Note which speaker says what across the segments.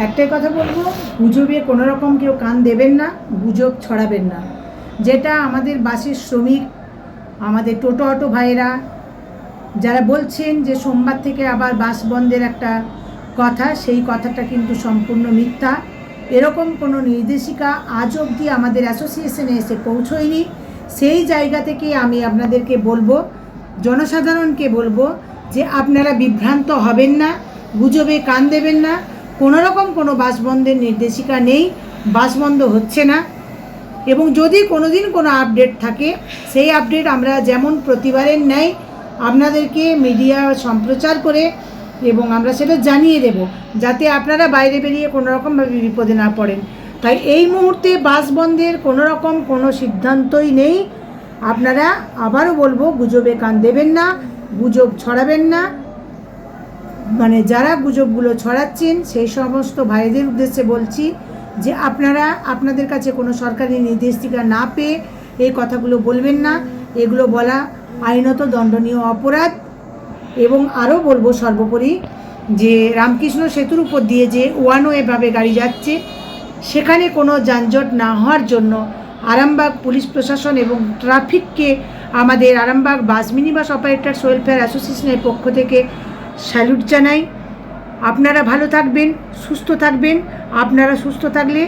Speaker 1: একটাই কথা বলবো, গুজবে কোনো রকম কেউ কান দেবেন না, গুজব ছড়াবেন না। যেটা আমাদের বাসের শ্রমিক, আমাদের টোটো অটো ভাইয়েরা যারা বলছেন যে সোমবার থেকে আবার বাস বন্ধের একটা কথা, সেই কথাটা কিন্তু সম্পূর্ণ মিথ্যা। এরকম কোনো নির্দেশিকা আজ অবধি আমাদের অ্যাসোসিয়েশনে এসে পৌঁছয়নি। সেই জায়গা থেকে আমি আপনাদেরকে বলবো, জনসাধারণকে বলবো যে আপনারা বিভ্রান্ত হবেন না, গুজবে কান দেবেন না। কোনো রকম কোনো বাস বন্ধের নির্দেশিকা নেই, বাস বন্ধ হচ্ছে না। এবং যদি কোনো দিন কোনো আপডেট থাকে, সেই আপডেট আমরা যেমন প্রতিবারের ন্যায় আপনাদেরকে মিডিয়া সম্প্রচার করে এবং আমরা সেটা জানিয়ে দেব, যাতে আপনারা বাইরে বেরিয়ে কোনো রকমভাবে বিপদে না পড়েন। তাই এই মুহূর্তে বাস বন্ধের কোনো রকম কোনো সিদ্ধান্তই নেই। আপনারা, আবারও বলবো, গুজবে কান দেবেন না, গুজব ছড়াবেন না। মানে যারা গুজবগুলো ছড়াচ্ছেন সেই সমস্ত ভাইদের উদ্দেশ্যে বলছি যে আপনারা আপনাদের কাছে কোনো সরকারি নির্দেশিকা না পেয়ে এই কথাগুলো বলবেন না। এগুলো বলা আইনত দণ্ডনীয় অপরাধ। এবং আরও বলবো সর্বোপরি যে রামকৃষ্ণ সেতুর উপর দিয়ে যে ওয়ান ওয়েভাবে গাড়ি যাচ্ছে, সেখানে কোনো যানজট না হওয়ার জন্য আরামবাগ পুলিশ প্রশাসন এবং ট্রাফিককে আমাদের আরামবাগ বাস মিনি বাস অপারেটরস ওয়েলফেয়ার অ্যাসোসিয়েশনের পক্ষ থেকে স্যালুট জানাই। আপনারা ভালো থাকবেন, সুস্থ থাকবেন। আপনারা সুস্থ থাকলে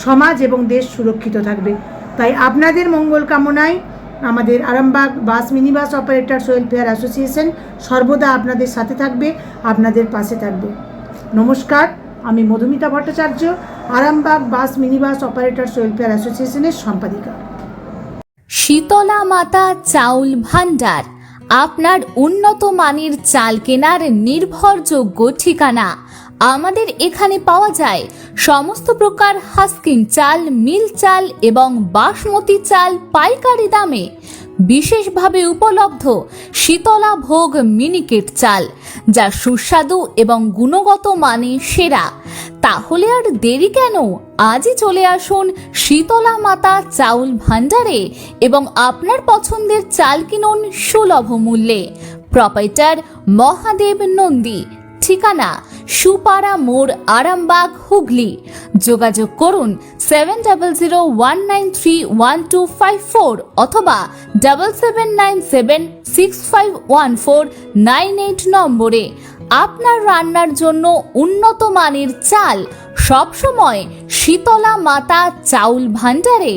Speaker 1: সমাজ এবং দেশ সুরক্ষিত থাকবে। তাই আপনাদের মঙ্গল কামনায় আমাদের আরামবাগ বাস mini bus operators welfare association সর্বদা আপনাদের সাথে থাকবে, আপনাদের পাশে থাকবে। নমস্কার, আমি মধুমিতা ভট্টাচার্য, আরামবাগ বাস মিনি বাস অপারেটরস ওয়েলফেয়ার অ্যাসোসিয়েশনের সম্পাদিকা।
Speaker 2: শীতলা মাতা চাউল ভান্ডার, আপনার উন্নত মানের চাল কেনার নির্ভরযোগ্য ঠিকানা। আমাদের এখানে পাওয়া যায় সমস্ত প্রকার হাস্কিং চাল, মিল চাল এবং বাসমতি চাল পাইকারি দামে। বিশেষভাবে উপলব্ধ শীতলা ভোগ মিনিকেট চাল, যা সুস্বাদু এবং গুণগত মানে সেরা। তাহলে আর দেরি কেন, আজই চলে আসুন শীতলা মাতা চাউল ভান্ডারে এবং আপনার পছন্দের চাল কিনুন সুলভ মূল্যে। প্রোপাইটার মহাদেব নন্দী, ঠিকানা সুপারা মোড়, আরামবাগ, হুগলি। যোগাযোগ করুন 7001931254 অথবা 7797651498 নম্বরে। আপনার রান্নার জন্য উন্নত মানের চাল সবসময় শীতলা মাতা চাউল ভান্ডারে।